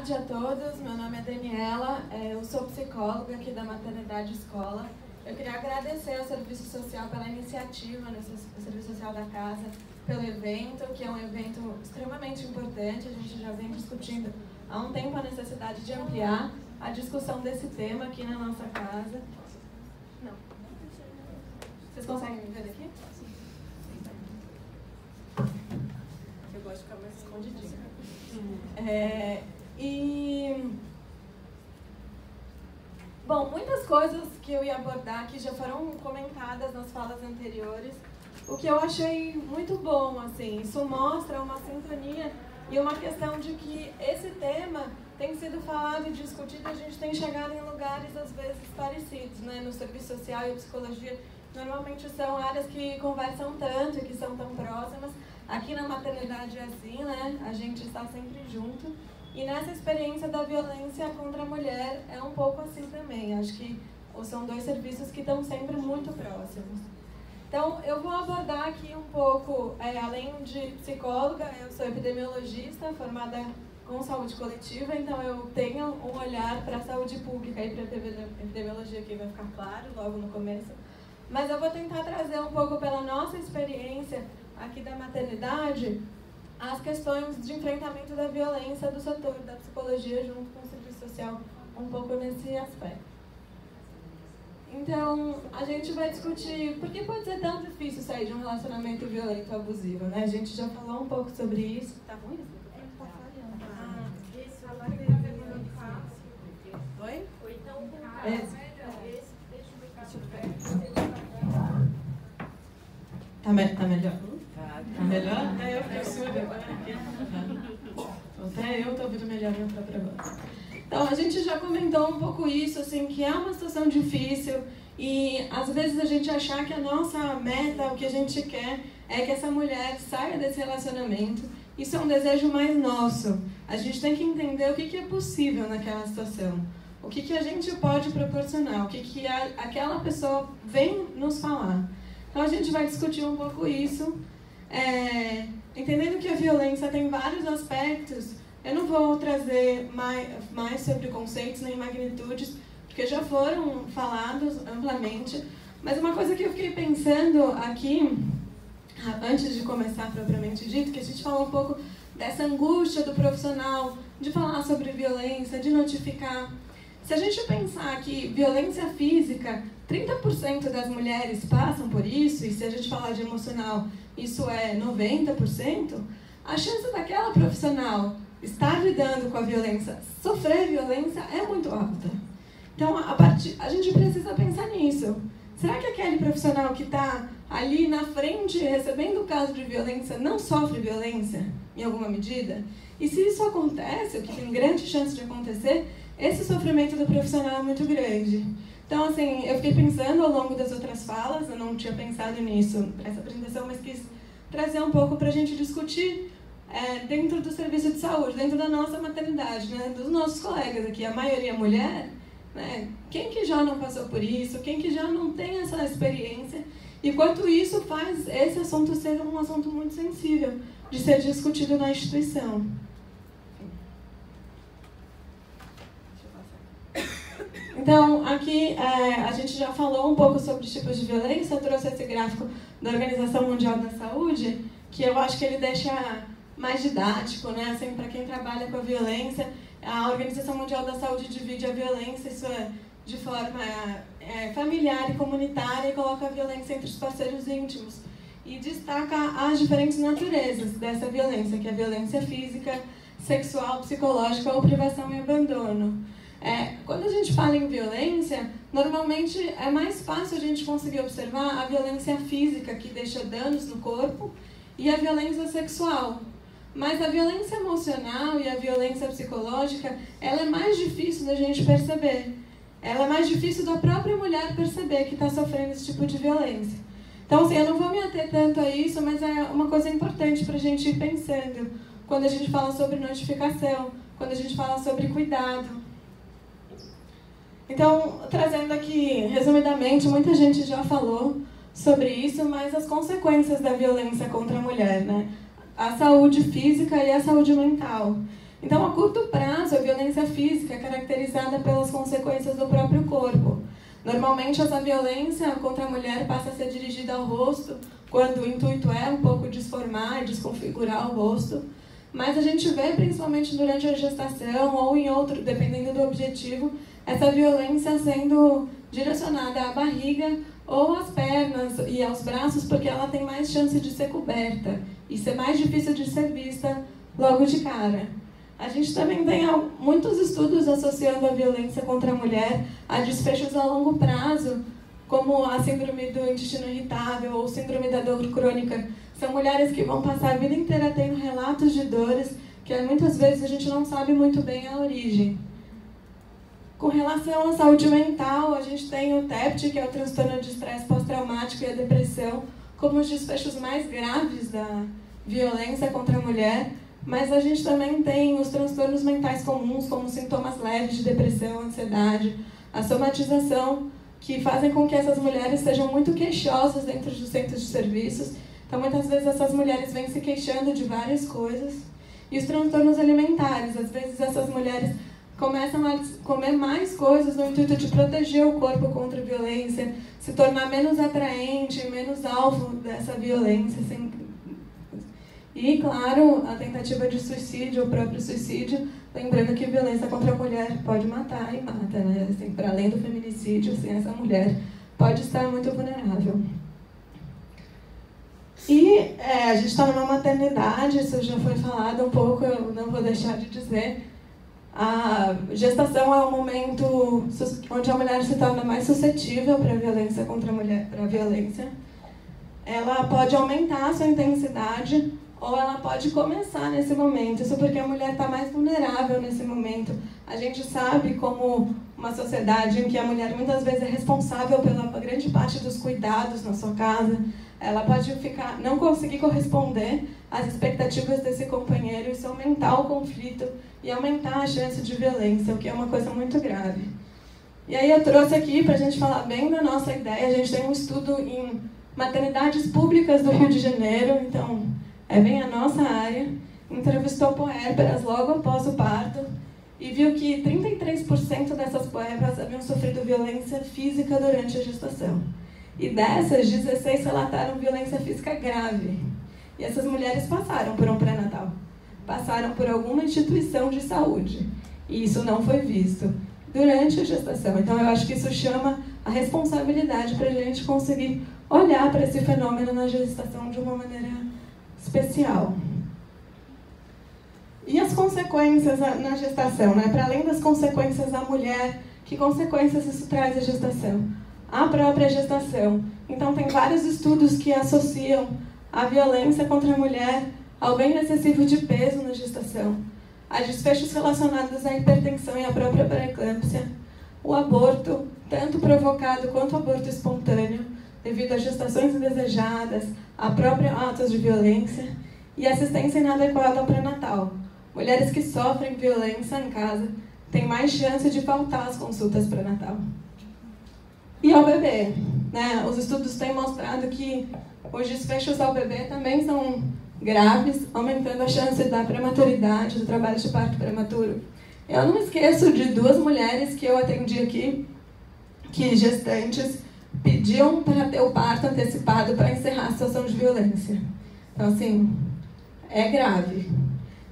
tarde a todos, meu nome é Daniela, eu sou psicóloga aqui da Maternidade Escola. Eu queria agradecer ao Serviço Social pela iniciativa, o Serviço Social da Casa, pelo evento, que é um evento extremamente importante. A gente já vem discutindo há um tempo a necessidade de ampliar a discussão desse tema aqui na nossa casa. Não. Vocês conseguem me ver daqui? Sim. Eu gosto de ficar mais escondidinha. Bom, muitas coisas que eu ia abordar aqui já foram comentadas nas falas anteriores, o que eu achei muito bom, assim, isso mostra uma sintonia e uma questão de que esse tema tem sido falado e discutido, a gente tem chegado em lugares às vezes parecidos, né? No serviço social e a psicologia, normalmente são áreas que conversam tanto e que são tão próximas. Aqui na maternidade é assim, né? A gente está sempre junto. E nessa experiência da violência contra a mulher é um pouco assim também. Acho que são dois serviços que estão sempre muito próximos. Então, eu vou abordar aqui um pouco, além de psicóloga, eu sou epidemiologista, formada com saúde coletiva, então eu tenho um olhar para a saúde pública e para a epidemiologia, que vai ficar claro logo no começo. Mas eu vou tentar trazer um pouco pela nossa experiência aqui da maternidade as questões de enfrentamento da violência do setor da psicologia junto com o serviço social, um pouco nesse aspecto. Então, a gente vai discutir por que pode ser tão difícil sair de um relacionamento violento ou abusivo, né? A gente já falou um pouco sobre isso. Tá ruim isso? Tá falhando. Isso, a bateria pegando fácil. Oi? Ou então com o cara. Esse, deixa eu ver. Tá melhor? Tá melhor? Até eu fiquei surda agora. Até eu estou ouvindo melhor minha própria voz. Então, a gente já comentou um pouco isso, assim, que é uma situação difícil e às vezes a gente achar que a nossa meta, o que a gente quer, é que essa mulher saia desse relacionamento. Isso é um desejo mais nosso. A gente tem que entender o que é possível naquela situação. O que a gente pode proporcionar, o que aquela pessoa vem nos falar. Então, a gente vai discutir um pouco isso. Entendendo que a violência tem vários aspectos, eu não vou trazer mais sobre conceitos nem magnitudes, porque já foram falados amplamente, mas uma coisa que eu fiquei pensando aqui, antes de começar propriamente dito, que a gente falou um pouco dessa angústia do profissional, de falar sobre violência, de notificar. Se a gente pensar que violência física, 30% das mulheres passam por isso, e se a gente falar de emocional, isso é 90%, a chance daquela profissional estar lidando com a violência, sofrer violência, é muito alta. Então, a gente precisa pensar nisso. Será que aquele profissional que está ali na frente, recebendo o caso de violência, não sofre violência, em alguma medida? E se isso acontece, o que tem grande chance de acontecer, esse sofrimento do profissional é muito grande. Então, assim, eu fiquei pensando ao longo das outras falas, eu não tinha pensado nisso para essa apresentação, mas quis trazer um pouco para a gente discutir dentro do serviço de saúde, dentro da nossa maternidade, né, dos nossos colegas aqui, a maioria mulher, né, quem que já não passou por isso, quem que já não tem essa experiência, e quanto isso faz esse assunto ser um assunto muito sensível de ser discutido na instituição. Então, aqui a gente já falou um pouco sobre os tipos de violência, eu trouxe esse gráfico da Organização Mundial da Saúde, que eu acho que ele deixa mais didático, né? Assim, para quem trabalha com a violência, a Organização Mundial da Saúde divide a violência, isso de forma familiar e comunitária, e coloca a violência entre os parceiros íntimos. E destaca as diferentes naturezas dessa violência, que é a violência física, sexual, psicológica ou privação e abandono. Quando a gente fala em violência, normalmente é mais fácil a gente conseguir observar a violência física, que deixa danos no corpo, e a violência sexual. Mas a violência emocional e a violência psicológica, ela é mais difícil da gente perceber. Ela é mais difícil da própria mulher perceber que está sofrendo esse tipo de violência. Então, assim, eu não vou me ater tanto a isso, mas é uma coisa importante para a gente ir pensando quando a gente fala sobre notificação, quando a gente fala sobre cuidado. Então, trazendo aqui, resumidamente, muita gente já falou sobre isso, mas as consequências da violência contra a mulher, né? A saúde física e a saúde mental. Então, a curto prazo, a violência física é caracterizada pelas consequências do próprio corpo. Normalmente, essa violência contra a mulher passa a ser dirigida ao rosto, quando o intuito é um pouco desformar, desconfigurar o rosto. Mas a gente vê, principalmente durante a gestação ou em outro, dependendo do objetivo, essa violência sendo direcionada à barriga ou às pernas e aos braços, porque ela tem mais chance de ser coberta e ser mais difícil de ser vista logo de cara. A gente também tem muitos estudos associando a violência contra a mulher a desfechos a longo prazo, como a síndrome do intestino irritável ou síndrome da dor crônica. São mulheres que vão passar a vida inteira tendo relatos de dores que muitas vezes a gente não sabe muito bem a origem. Com relação à saúde mental, a gente tem o TEPT, que é o transtorno de estresse pós-traumático, e a depressão, como os desfechos mais graves da violência contra a mulher, mas a gente também tem os transtornos mentais comuns, como sintomas leves de depressão, ansiedade, a somatização, que fazem com que essas mulheres sejam muito queixosas dentro dos centros de serviços. Então, muitas vezes, essas mulheres vêm se queixando de várias coisas. E os transtornos alimentares, às vezes, essas mulheres começam a comer mais coisas no intuito de proteger o corpo contra a violência, se tornar menos atraente, menos alvo dessa violência. E, claro, a tentativa de suicídio, o próprio suicídio, lembrando que violência contra a mulher pode matar e mata, né? Assim, para além do feminicídio, assim, essa mulher pode estar muito vulnerável. E a gente está numa maternidade, isso já foi falado um pouco, eu não vou deixar de dizer. A gestação é um momento onde a mulher se torna mais suscetível para a violência contra a mulher, para a violência. Ela pode aumentar a sua intensidade ou ela pode começar nesse momento. Isso porque a mulher está mais vulnerável nesse momento. A gente sabe, como uma sociedade em que a mulher muitas vezes é responsável pela grande parte dos cuidados na sua casa, ela pode não conseguir corresponder às expectativas desse companheiro, isso aumentar o conflito e aumentar a chance de violência, o que é uma coisa muito grave. E aí eu trouxe aqui para a gente falar bem da nossa ideia. A gente tem um estudo em maternidades públicas do Rio de Janeiro, então é bem a nossa área. Entrevistou puérperas logo após o parto e viu que 33% dessas puérperas haviam sofrido violência física durante a gestação. E dessas, 16 relataram violência física grave. E essas mulheres passaram por um pré-natal, passaram por alguma instituição de saúde. E isso não foi visto durante a gestação. Então, eu acho que isso chama a responsabilidade para a gente conseguir olhar para esse fenômeno na gestação de uma maneira especial. E as consequências na gestação, né? Para além das consequências à mulher, que consequências isso traz à gestação? A própria gestação. Então, tem vários estudos que associam a violência contra a mulher ao ganho excessivo de peso na gestação, a desfechos relacionados à hipertensão e à própria pré-eclâmpsia, o aborto, tanto provocado quanto o aborto espontâneo, devido a gestações indesejadas, a próprios atos de violência, e assistência inadequada ao pré-natal. Mulheres que sofrem violência em casa têm mais chance de faltar às consultas pré-natal. E ao bebê, né? Os estudos têm mostrado que os desfechos ao bebê também são graves, aumentando a chance da prematuridade, do trabalho de parto prematuro. Eu não esqueço de 2 mulheres que eu atendi aqui, que gestantes pediam para ter o parto antecipado para encerrar a situação de violência. Então, assim, é grave.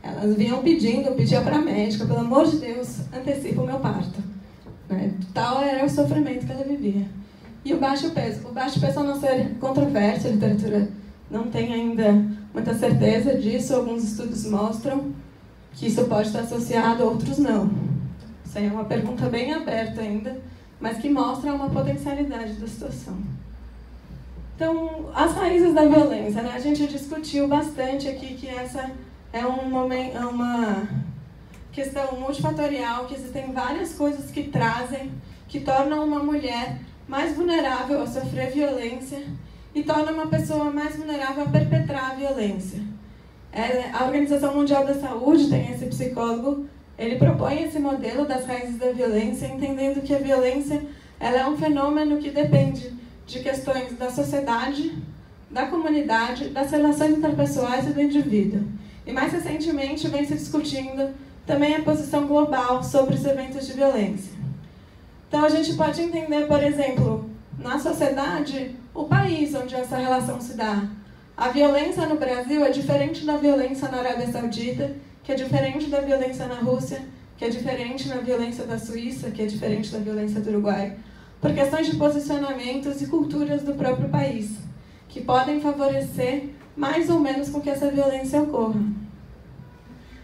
Elas vinham pediam para a médica, pelo amor de Deus, antecipa o meu parto. Né? Tal era o sofrimento que ela vivia. E o baixo peso. O baixo peso é uma série controversa, a literatura não tem ainda muita certeza disso. Alguns estudos mostram que isso pode estar associado, outros não. Isso aí é uma pergunta bem aberta ainda, mas que mostra uma potencialidade da situação. Então, as raízes da violência, né? A gente discutiu bastante aqui que essa é uma questão multifatorial, que existem várias coisas que tornam uma mulher mais vulnerável a sofrer violência e torna uma pessoa mais vulnerável a perpetrar a violência. A Organização Mundial da Saúde tem esse psicólogo, ele propõe esse modelo das raízes da violência, entendendo que a violência ela é um fenômeno que depende de questões da sociedade, da comunidade, das relações interpessoais e do indivíduo. E mais recentemente vem se discutindo também a posição global sobre os eventos de violência. Então, a gente pode entender, por exemplo, na sociedade, o país onde essa relação se dá. A violência no Brasil é diferente da violência na Arábia Saudita, que é diferente da violência na Rússia, que é diferente da violência da Suíça, que é diferente da violência do Uruguai, por questões de posicionamentos e culturas do próprio país, que podem favorecer mais ou menos com que essa violência ocorra.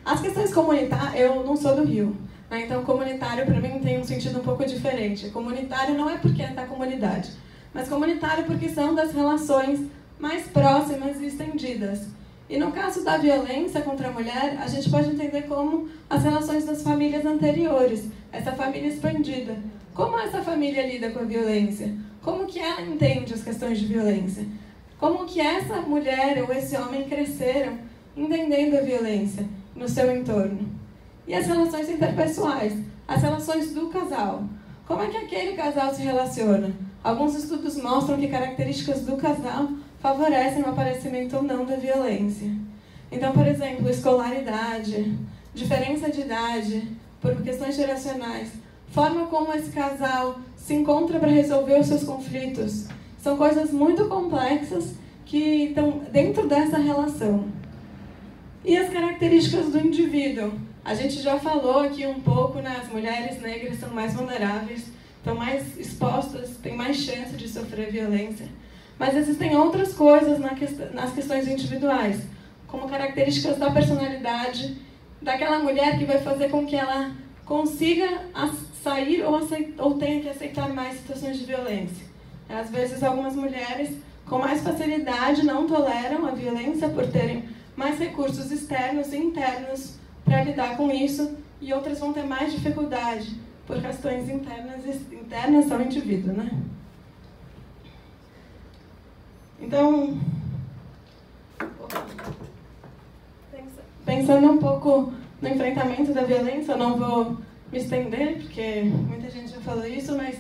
As questões comunitárias, eu não sou do Rio, né? Então comunitário para mim tem um sentido um pouco diferente. Comunitário não é porque é da comunidade, mas comunitário porque são das relações mais próximas e estendidas. E no caso da violência contra a mulher, a gente pode entender como as relações das famílias anteriores, essa família expandida. Como essa família lida com a violência? Como que ela entende as questões de violência? Como que essa mulher ou esse homem cresceram entendendo a violência no seu entorno? E as relações interpessoais, as relações do casal. Como é que aquele casal se relaciona? Alguns estudos mostram que características do casal favorecem o aparecimento ou não da violência. Então, por exemplo, escolaridade, diferença de idade, por questões geracionais, forma como esse casal se encontra para resolver os seus conflitos. São coisas muito complexas que estão dentro dessa relação. E as características do indivíduo. A gente já falou aqui um pouco, né? As mulheres negras são mais vulneráveis, estão mais expostas, têm mais chance de sofrer violência. Mas existem outras coisas nas questões individuais, como características da personalidade daquela mulher que vai fazer com que ela consiga sair ou tenha que aceitar mais situações de violência. Às vezes, algumas mulheres com mais facilidade não toleram a violência por terem mais recursos externos e internos para lidar com isso, e outras vão ter mais dificuldade por questões internas ao indivíduo, né? Então, pensando um pouco no enfrentamento da violência, eu não vou me estender, porque muita gente já falou isso, mas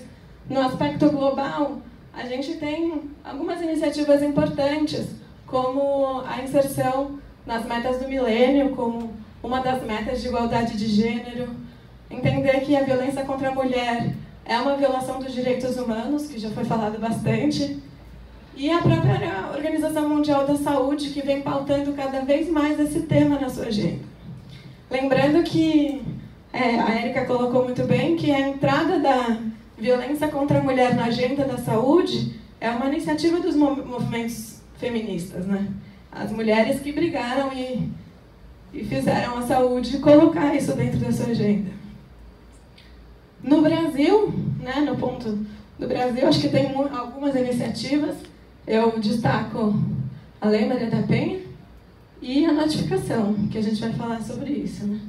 no aspecto global, a gente tem algumas iniciativas importantes, como a inserção nas metas do milênio, como uma das metas de igualdade de gênero, entender que a violência contra a mulher é uma violação dos direitos humanos, que já foi falado bastante, e a própria Organização Mundial da Saúde, que vem pautando cada vez mais esse tema na sua agenda. Lembrando que a Érica colocou muito bem que a entrada da violência contra a mulher na agenda da saúde é uma iniciativa dos movimentos feministas, né? As mulheres que brigaram e fizeram a saúde colocar isso dentro da sua agenda. No Brasil, né, no ponto do Brasil, acho que tem algumas iniciativas. Eu destaco a Lei Maria da Penha e a notificação, que a gente vai falar sobre isso, né?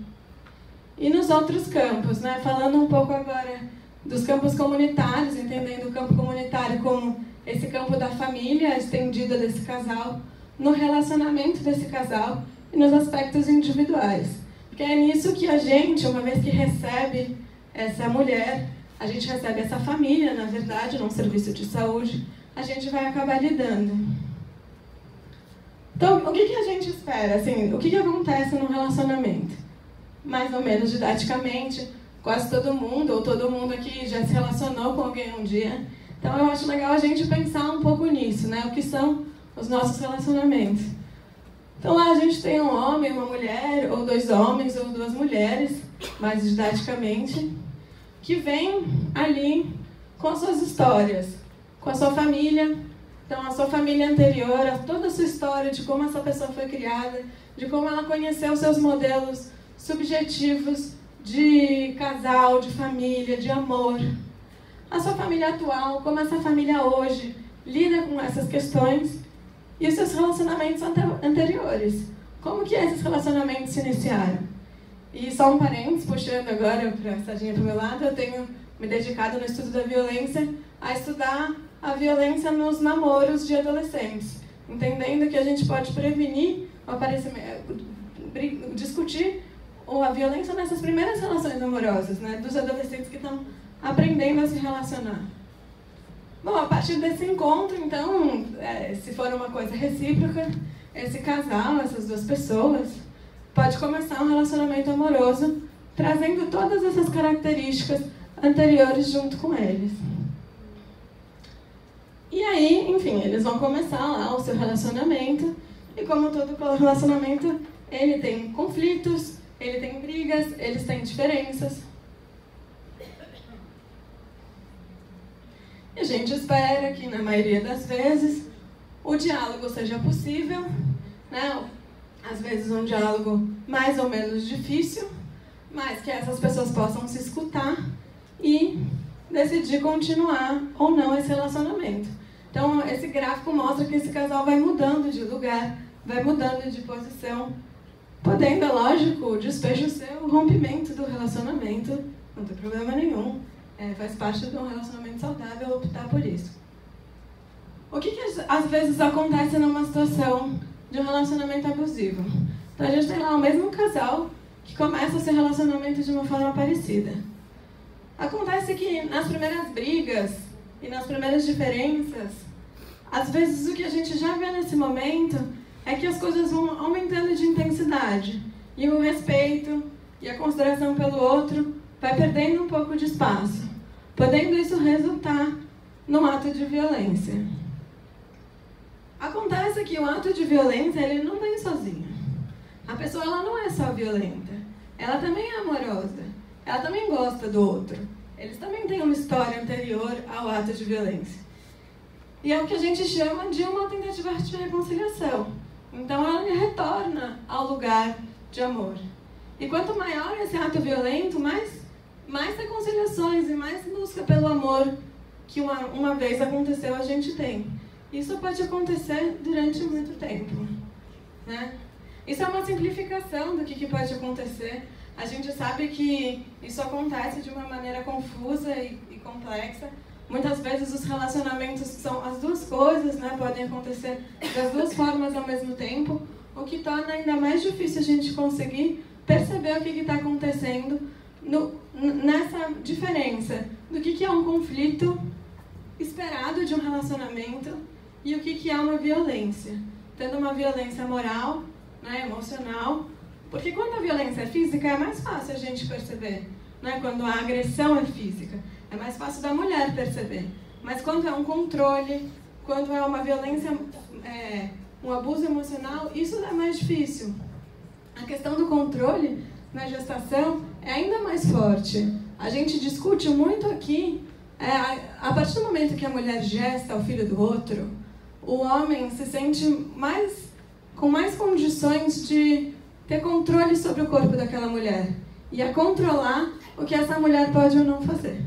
E nos outros campos, né, falando um pouco agora dos campos comunitários, entendendo o campo comunitário como esse campo da família estendida desse casal, no relacionamento desse casal e nos aspectos individuais. Porque é nisso que a gente, uma vez que recebe essa mulher, a gente recebe essa família, na verdade, num serviço de saúde, a gente vai acabar lidando. Então, o que a gente espera? Assim, o que acontece no relacionamento? Mais ou menos didaticamente, quase todo mundo, ou todo mundo aqui já se relacionou com alguém um dia. Então, eu acho legal a gente pensar um pouco nisso, né? O que são os nossos relacionamentos. Então, lá a gente tem um homem, uma mulher, ou dois homens, ou duas mulheres, mais didaticamente, que vêm ali com as suas histórias, com a sua família. Então, a sua família anterior, toda a sua história de como essa pessoa foi criada, de como ela conheceu seus modelos subjetivos de casal, de família, de amor. A sua família atual, como essa família hoje lida com essas questões e os seus relacionamentos anteriores. Como que esses relacionamentos se iniciaram? E só um parênteses, puxando agora para a sardinha para o meu lado, eu tenho me dedicado no estudo da violência a estudar a violência nos namoros de adolescentes, entendendo que a gente pode prevenir o aparecimento, discutir a violência nessas primeiras relações amorosas, né, dos adolescentes que estão aprendendo a se relacionar. Bom, a partir desse encontro, então, se for uma coisa recíproca, esse casal, essas duas pessoas, pode começar um relacionamento amoroso trazendo todas essas características anteriores junto com eles. E aí, enfim, eles vão começar lá o seu relacionamento, e como todo relacionamento, ele tem conflitos, ele tem brigas, eles têm diferenças. E a gente espera que, na maioria das vezes, o diálogo seja possível, né? Às vezes um diálogo mais ou menos difícil, mas que essas pessoas possam se escutar e decidir continuar ou não esse relacionamento. Então, esse gráfico mostra que esse casal vai mudando de lugar, vai mudando de posição, podendo, é lógico, o despejo ser o rompimento do relacionamento, não tem problema nenhum, faz parte de um relacionamento saudável optar por isso. O que às vezes acontece numa situação de um relacionamento abusivo? Então, a gente tem lá o mesmo casal que começa esse relacionamento de uma forma parecida. Acontece que nas primeiras brigas e nas primeiras diferenças, às vezes o que a gente já vê nesse momento é que as coisas vão aumentando de intensidade. E o respeito e a consideração pelo outro vai perdendo um pouco de espaço, podendo isso resultar num ato de violência. Acontece que o ato de violência, ele não vem sozinho. A pessoa, ela não é só violenta, ela também é amorosa, ela também gosta do outro. Eles também têm uma história anterior ao ato de violência. E é o que a gente chama de uma tentativa de reconciliação. Então, ela retorna ao lugar de amor. E quanto maior esse ato violento, mais reconciliações e mais busca pelo amor que uma vez aconteceu a gente tem. Isso pode acontecer durante muito tempo, né? Isso é uma simplificação do que pode acontecer. A gente sabe que isso acontece de uma maneira confusa e complexa. Muitas vezes os relacionamentos são as duas coisas, né? Podem acontecer das duas formas ao mesmo tempo, o que torna ainda mais difícil a gente conseguir perceber o que está acontecendo nessa diferença do que é um conflito esperado de um relacionamento e o que é uma violência. Tendo uma violência moral, né, emocional, porque quando a violência é física é mais fácil a gente perceber, né? Quando a agressão é física, é mais fácil da mulher perceber. Mas quando é um controle, quando é uma violência, um abuso emocional, isso é mais difícil. A questão do controle na gestação é ainda mais forte. A gente discute muito aqui, a partir do momento que a mulher gesta o filho do outro, o homem se sente com mais condições de ter controle sobre o corpo daquela mulher e a controlar o que essa mulher pode ou não fazer.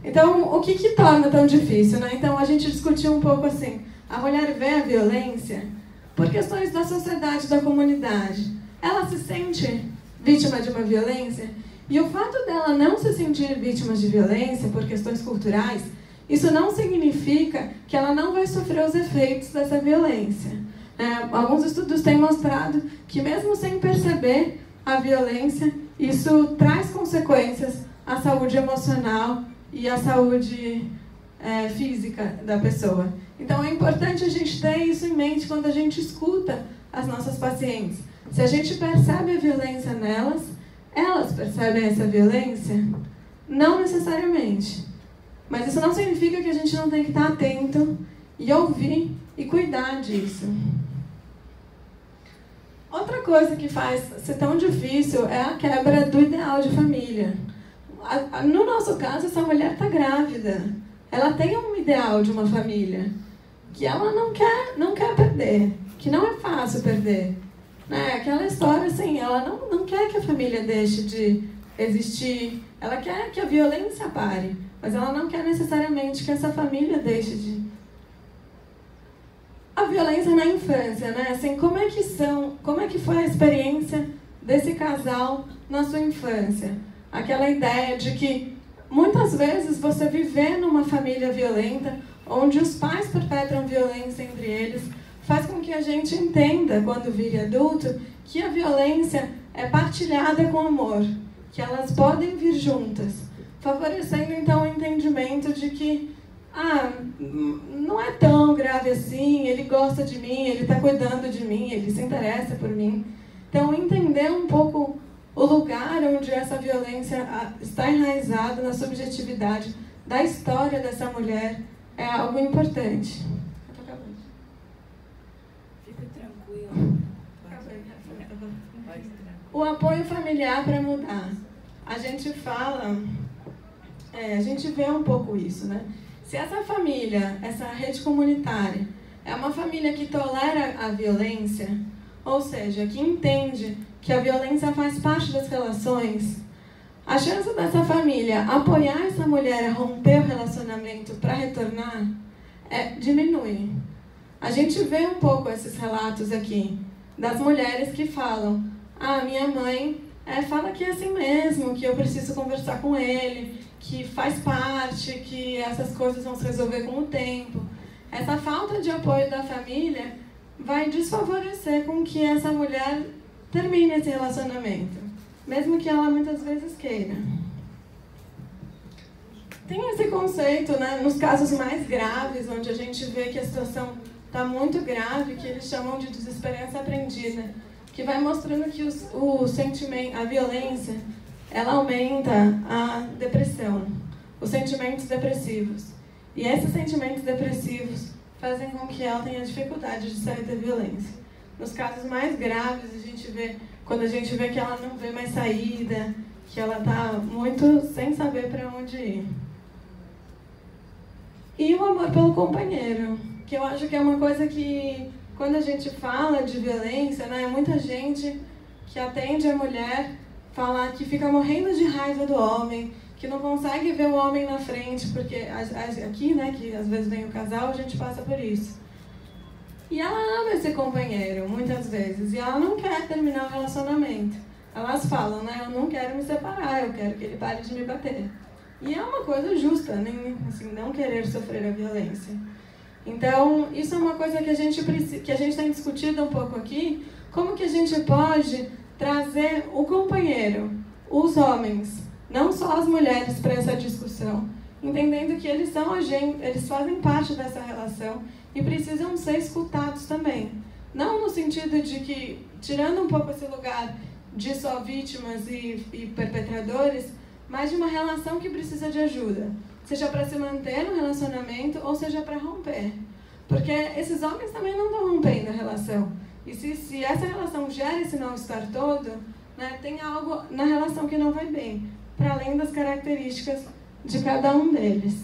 Então, o que torna tão difícil, né? Então, a gente discutiu um pouco assim, a mulher vê a violência por questões da sociedade, da comunidade. Ela se sente vítima de uma violência e o fato dela não se sentir vítima de violência por questões culturais, isso não significa que ela não vai sofrer os efeitos dessa violência. Alguns estudos têm mostrado que mesmo sem perceber a violência, isso traz consequências à saúde emocional e à saúde física da pessoa. Então é importante a gente ter isso em mente quando a gente escuta as nossas pacientes. Se a gente percebe a violência nelas, elas percebem essa violência? Não necessariamente. Mas isso não significa que a gente não tem que estar atento e ouvir e cuidar disso. Outra coisa que faz ser tão difícil é a quebra do ideal de família. No nosso caso, essa mulher está grávida. Ela tem um ideal de uma família que ela não quer perder, que não é fácil perder. Né? Aquela história assim, ela não quer que a família deixe de existir, ela quer que a violência pare, mas ela não quer necessariamente que essa família deixe de... A violência na infância, né? Assim, como é que foi a experiência desse casal na sua infância? Aquela ideia de que muitas vezes você viver numa família violenta, onde os pais perpetram violência entre eles, faz com que a gente entenda, quando vire adulto, que a violência é partilhada com amor, que elas podem vir juntas, favorecendo então o entendimento de que não é tão grave assim, ele gosta de mim, ele está cuidando de mim, ele se interessa por mim. Então, entender um pouco o lugar onde essa violência está enraizada na subjetividade da história dessa mulher é algo importante. Fica tranquilo. O apoio familiar para mudar. A gente fala, a gente vê um pouco isso, né? Se essa família, essa rede comunitária, é uma família que tolera a violência, ou seja, que entende que a violência faz parte das relações, a chance dessa família apoiar essa mulher a romper o relacionamento para retornar diminui. A gente vê um pouco esses relatos aqui, das mulheres que falam: minha mãe fala que é assim mesmo, que eu preciso conversar com ele, que faz parte, que essas coisas vão se resolver com o tempo. Essa falta de apoio da família vai desfavorecer com que essa mulher termine esse relacionamento, mesmo que ela muitas vezes queira. Tem esse conceito, né, nos casos mais graves, onde a gente vê que a situação está muito grave, que eles chamam de desesperança aprendida, que vai mostrando que o sentimento, a violência, ela aumenta a depressão, os sentimentos depressivos. E esses sentimentos depressivos fazem com que ela tenha dificuldade de sair da violência. Nos casos mais graves, quando a gente vê que ela não vê mais saída, que ela está muito sem saber para onde ir. E o amor pelo companheiro, que eu acho que é uma coisa que, quando a gente fala de violência, né, muita gente que atende a mulher fala que fica morrendo de raiva do homem, que não consegue ver o homem na frente, porque aqui, né, que às vezes vem o casal, a gente passa por isso. E ela ama esse companheiro, muitas vezes, e ela não quer terminar o relacionamento. Elas falam, né, eu não quero me separar, eu quero que ele pare de me bater. E é uma coisa justa, nem, assim, não querer sofrer a violência. Então, isso é uma coisa que a gente tem discutido um pouco aqui, como que a gente pode trazer o companheiro, os homens, não só as mulheres, para essa discussão, entendendo que eles fazem parte dessa relação e precisam ser escutados também. Não no sentido de que, tirando um pouco esse lugar de só vítimas e perpetradores, mas de uma relação que precisa de ajuda, seja para se manter no relacionamento ou seja para romper. Porque esses homens também não estão rompendo a relação. E se essa relação gera esse mal-estar todo, né, tem algo na relação que não vai bem, para além das características de cada um deles.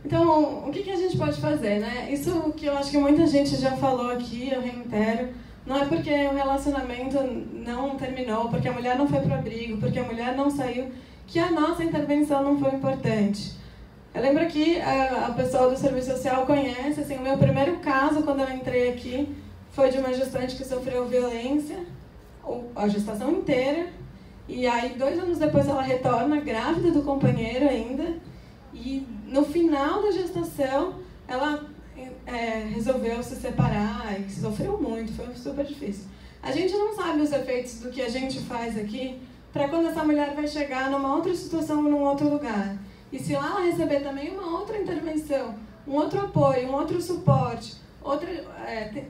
Então, o que a gente pode fazer, né? Isso que eu acho que muita gente já falou aqui, eu reitero, não é porque o relacionamento não terminou, porque a mulher não foi para o abrigo, porque a mulher não saiu, que a nossa intervenção não foi importante. Eu lembro que a pessoa do serviço social conhece, assim, o meu primeiro caso, quando eu entrei aqui, foi de uma gestante que sofreu violência, a gestação inteira, e aí 2 anos depois ela retorna grávida do companheiro ainda, e no final da gestação ela resolveu se separar e sofreu muito, foi super difícil. A gente não sabe os efeitos do que a gente faz aqui para quando essa mulher vai chegar numa outra situação, num outro lugar. E se lá ela receber também uma outra intervenção, um outro apoio, um outro suporte,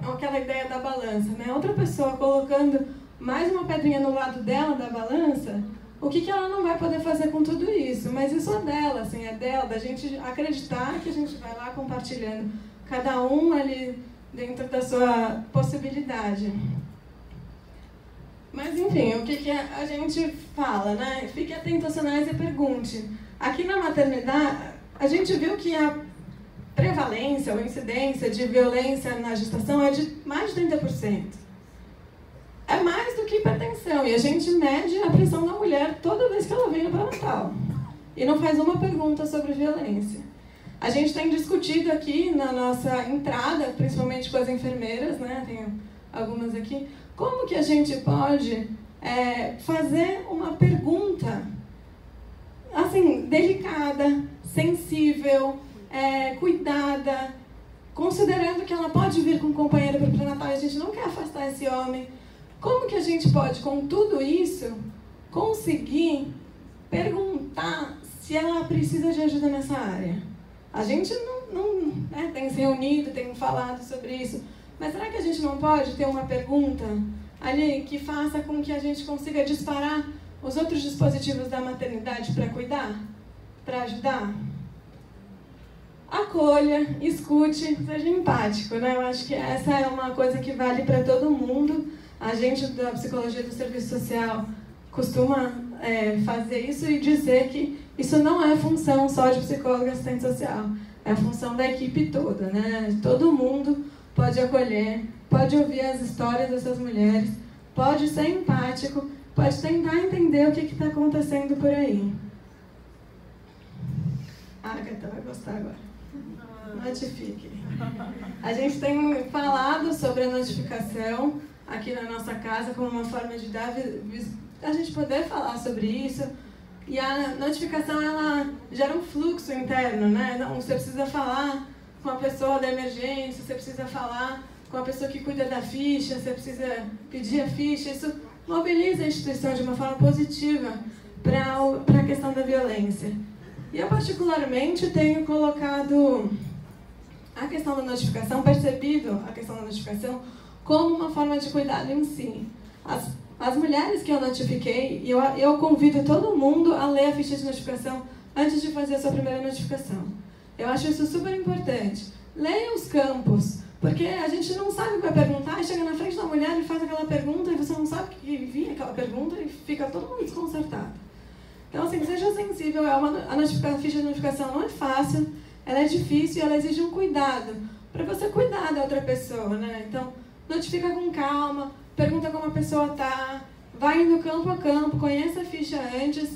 aquela ideia da balança, né? Outra pessoa colocando mais uma pedrinha no lado dela da balança, o que ela não vai poder fazer com tudo isso? Mas isso é dela, assim, é dela, da gente acreditar que a gente vai lá compartilhando, cada um ali dentro da sua possibilidade. Mas, enfim, o que a gente fala, né? Fique atento aos sinais e pergunte. Aqui na maternidade, a gente viu que a prevalência ou incidência de violência na gestação é de mais de 30%. É mais do que hipertensão. E a gente mede a pressão da mulher toda vez que ela vem no pré-natal. E não faz uma pergunta sobre violência. A gente tem discutido aqui na nossa entrada, principalmente com as enfermeiras, né? Tem algumas aqui. Como que a gente pode fazer uma pergunta assim, delicada, sensível, cuidada, considerando que ela pode vir com um companheiro para o pré-natal e a gente não quer afastar esse homem. Como que a gente pode, com tudo isso, conseguir perguntar se ela precisa de ajuda nessa área. A gente não tem se reunido, tem falado sobre isso, mas será que a gente não pode ter uma pergunta ali que faça com que a gente consiga disparar os outros dispositivos da maternidade para cuidar, para ajudar? Acolha, escute, seja empático, né? Eu acho que essa é uma coisa que vale para todo mundo. A gente da psicologia do serviço social costuma fazer isso e dizer que isso não é função só de psicólogo e assistente social, é a função da equipe toda, né? Todo mundo pode acolher, pode ouvir as histórias dessas mulheres, pode ser empático, pode tentar entender o que está acontecendo por aí. A Agatha vai gostar agora. Notifique. A gente tem falado sobre a notificação aqui na nossa casa como uma forma de dar a gente poder falar sobre isso. E a notificação, ela gera um fluxo interno, né? Então, você precisa falar com a pessoa da emergência, você precisa falar com a pessoa que cuida da ficha, você precisa pedir a ficha. Isso mobiliza a instituição de uma forma positiva para a questão da violência. E eu, particularmente, tenho colocado a questão da notificação, percebido a questão da notificação como uma forma de cuidado em si. As mulheres que eu notifiquei, eu convido todo mundo a ler a ficha de notificação antes de fazer a sua primeira notificação. Eu acho isso super importante. Leia os campos, porque a gente não sabe o que vai perguntar, e chega na frente da mulher e faz aquela pergunta, e você não sabe que vinha aquela pergunta, e fica todo mundo desconcertado. Então, assim, seja sensível. A ficha de notificação não é fácil, ela é difícil e ela exige um cuidado, para você cuidar da outra pessoa, né? Então, notifica com calma, pergunta como a pessoa está, vai indo campo a campo, conheça a ficha antes.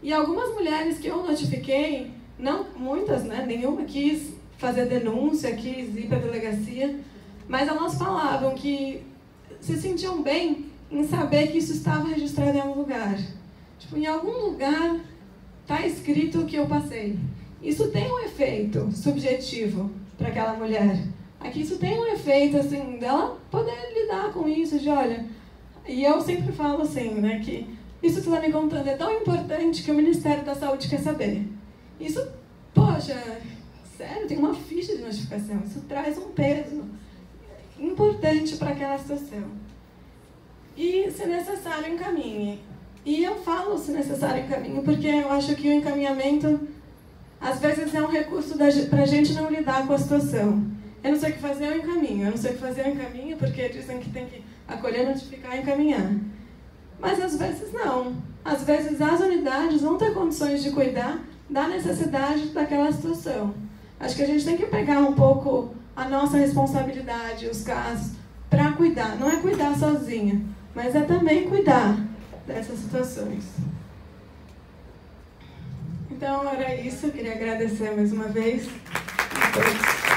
E algumas mulheres que eu notifiquei, não muitas, né? Nenhuma quis fazer denúncia, quis ir para a delegacia, mas elas falavam que se sentiam bem em saber que isso estava registrado em algum lugar. Tipo, em algum lugar está escrito o que eu passei. Isso tem um efeito subjetivo para aquela mulher. Aqui isso tem um efeito, assim, dela poder lidar com isso, de olha... E eu sempre falo assim, né, que isso que você está me contando é tão importante que o Ministério da Saúde quer saber. Isso, poxa, sério, tem uma ficha de notificação, isso traz um peso importante para aquela situação. E, se necessário, encaminhe. E eu falo se necessário encaminhe, porque eu acho que o encaminhamento, às vezes, é um recurso para a gente não lidar com a situação. Eu não sei o que fazer, eu encaminho. Eu não sei o que fazer, eu encaminho, porque dizem que tem que acolher, notificar e encaminhar. Mas, às vezes, não. Às vezes, as unidades vão ter condições de cuidar da necessidade daquela situação. Acho que a gente tem que pegar um pouco a nossa responsabilidade, os casos, para cuidar. Não é cuidar sozinha, mas é também cuidar dessas situações. Então, era isso. Eu queria agradecer mais uma vez a todos.